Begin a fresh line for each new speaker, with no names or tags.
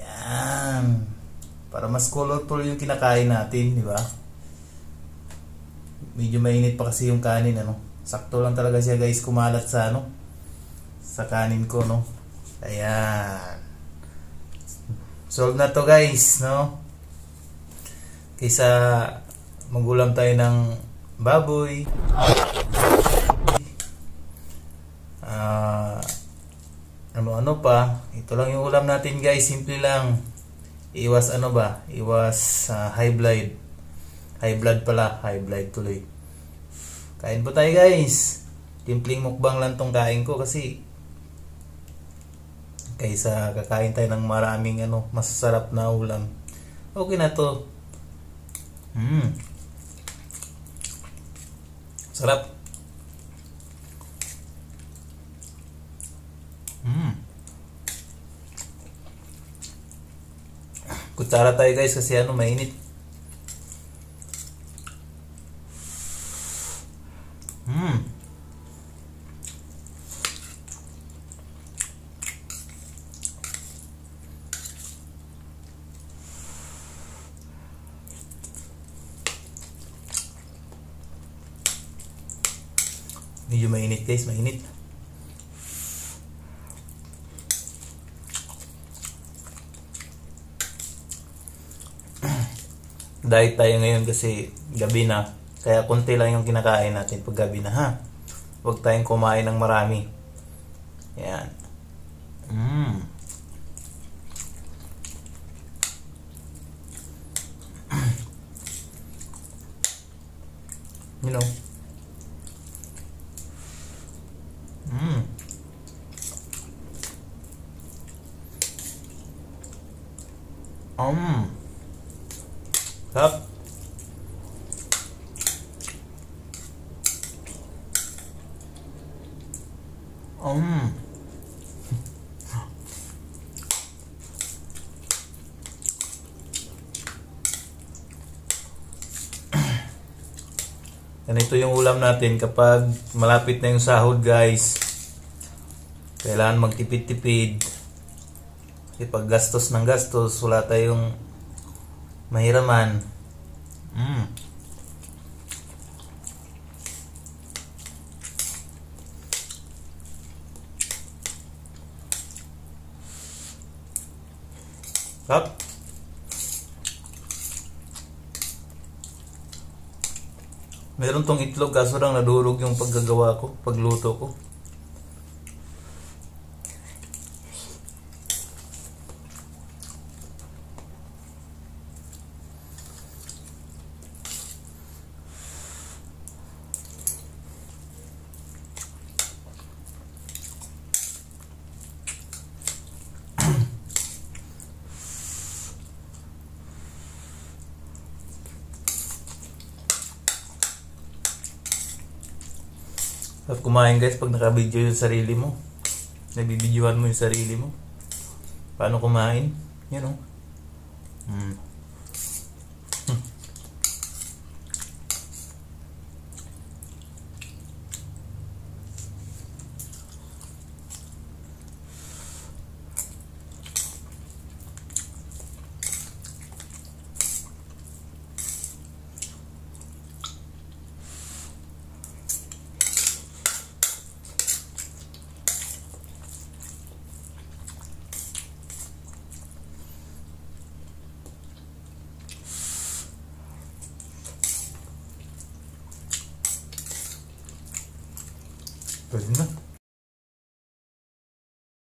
Yan. Para mas colorful yung kinakain natin, di ba? Medyo mainit pa kasi yung kanin, ano. Sakto lang talaga siya, guys, kumalat sa ano, sa kanin ko, no. Ayan. Solve na to, guys, no. Kaysa magulam tayo ng baboy. Ano pa, ito lang yung ulam natin, guys, simple lang. Iwas ano ba, iwas high blood pala, high blood tuloy. Kain po tayo, guys. Simpleng mukbang lang tong kain ko kasi kaysa kakain tayo ng maraming ano, masasarap na ulam. Okay na to. Sarap. Kutsara tayo, guys, kasi ano, mainit. Medyo mainit, guys, mainit. Diet tayo ngayon kasi gabi na. Kaya konti lang yung kinakain natin pag gabi na, ha. Huwag tayong kumain ng marami. Yan. You know. Sarap. Ganito yung ulam natin kapag malapit na yung sahod, guys. Kailangan magtipid-tipid. Kasi pag gastos ng gastos, wala tayong mahiraman. Sarap. Meron tong itlog kaso lang nadurog yung paggagawa ko, pagluto ko. At kumain, guys, pag nakabidyo yung sarili mo. Nabibidyohan mo yung sarili mo. Paano kumain? Yan, o. Pwede na.